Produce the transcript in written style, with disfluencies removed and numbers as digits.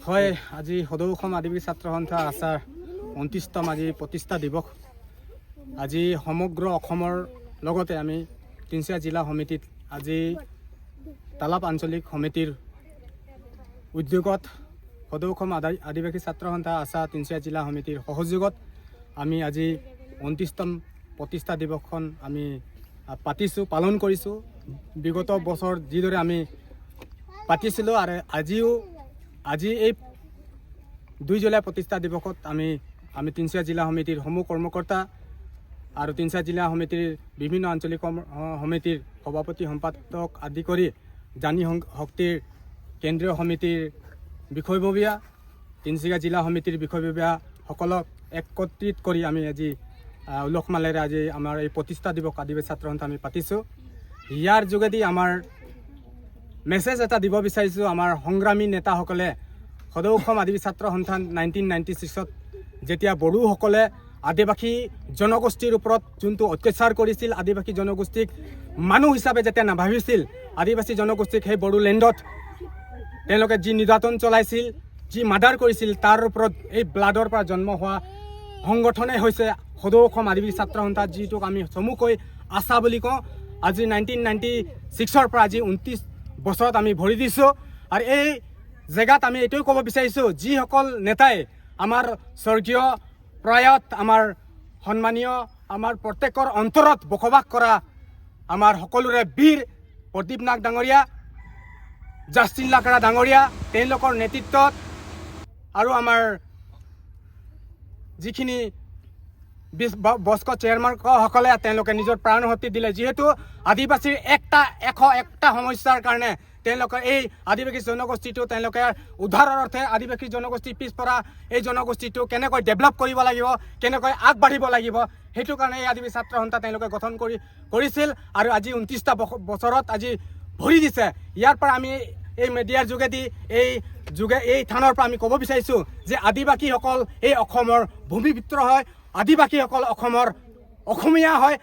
হয়, আজি সদৌ অসম আদিবাসী ছাত্ৰ সন্থা আছাৰ 29তম আজি প্ৰতিষ্ঠা দিৱস। আজি সমগ্ৰ অসমৰ লগতে আমি তিনিচুকীয়া জিলা সমিতিত আজি তালাপ আঞ্চলিক সমিতিৰ উদ্যোগত সদৌ অসম আদিবাসী ছাত্ৰ সন্থা আছা তিনিচুকীয়া জিলা সমিতিৰ সহযোগত আমি আজি 29তম প্ৰতিষ্ঠা দিৱসখন আমি পাতিছোঁ, পালন কৰিছোঁ। বিগত বছৰ যিদৰে আমি পাতিছিলোঁ আৰু আজি এই 2 জুলাই প্ৰতিষ্ঠা দিৱসত আমি তিনিচুকীয়া জিলা সমিতিৰ সমূহ কৰ্মকৰ্তা আৰু তিনিচুকীয়া জিলা সমিতিৰ বিভিন্ন আঞ্চলিক সমিতিৰ সভাপতি সম্পাদক আদি কৰি জানি শক্তিৰ কেন্দ্ৰীয় সমিতিৰ বিষয়ববীয়া, তিনিচুকীয়া জিলা সমিতিৰ বিষয়ববীয়াসকলক একত্ৰিত কৰি আমি আজি উলহ-মালহেৰে আজি আমাৰ এই প্ৰতিষ্ঠা দিৱস আদিবাসী ছাত্ৰ সন্থা আমি পাতিছোঁ। ইয়াৰ যোগেদি আমাৰ মেছেজ এটা দিব বিচাৰিছোঁ। আমাৰ সংগ্ৰামী নেতাসকলে সদৌ অসম আদিবাসী ছাত্ৰ সন্থা 1996ত যেতিয়া বড়োসকলে আদিবাসী জনগোষ্ঠীৰ ওপৰত যোনটো অত্যাচাৰ কৰিছিল, আদিবাসী জনগোষ্ঠীক মানুহ হিচাপে যেতিয়া নাভাবিছিল, আদিবাসী জনগোষ্ঠীক সেই বড়োলেণ্ডত তেওঁলোকে যি নিৰ্যাতন চলাইছিল, যি মাৰ্ডাৰ কৰিছিল, তাৰ ওপৰত এই ব্লাডৰ পৰা জন্ম হোৱা সংগঠনেই হৈছে সদৌ অসম আদিবাসী ছাত্ৰ সন্থা, যিটোক আমি চমুকৈ আছা বুলি কওঁ। আজি 1996ৰ পৰা আজি 29 বছৰত আমি ভৰি দিছোঁ। আৰু এই জেগাত আমি এইটোৱে ক'ব বিচাৰিছোঁ, যিসকল নেতাই আমাৰ স্বৰ্গীয় প্ৰয়াত, আমাৰ সন্মানীয়, আমাৰ প্ৰত্যেকৰ অন্তৰত বসবাস কৰা আমাৰ সকলোৰে বীৰ প্ৰদীপ নাগ ডাঙৰীয়া, জাষ্টিন লাকৰা ডাঙৰীয়া, তেওঁলোকৰ নেতৃত্বত আৰু আমাৰ যিখিনি বস্ক চেয়াৰমেনসকলে তেওঁলোকে নিজৰ প্ৰাণশক্তি দিলে। যিহেতু আদিবাসীৰ 101টা সমস্যাৰ কাৰণে তেওঁলোকে এই আদিবাসী জনগোষ্ঠীটো তেওঁলোকে উদ্ধাৰৰ অৰ্থে আদিবাসী জনগোষ্ঠী পিছপৰা এই জনগোষ্ঠীটো কেনেকৈ ডেভেলপ কৰিব লাগিব, কেনেকৈ আগবাঢ়িব লাগিব, সেইটো কাৰণে এই আদিবাসী ছাত্ৰ সন্থা তেওঁলোকে গঠন কৰিছিল আৰু আজি 29টা বছৰত আজি ভৰি দিছে। ইয়াৰ পৰা আমি এই মিডিয়াৰ যোগেদি এই থানৰ পৰা আমি ক'ব বিচাৰিছোঁ যে আদিবাসীসকল এই অসমৰ ভূমিপুত্ৰ হয়, আদিবাসীসকল অসমৰ অসমীয়া হয়।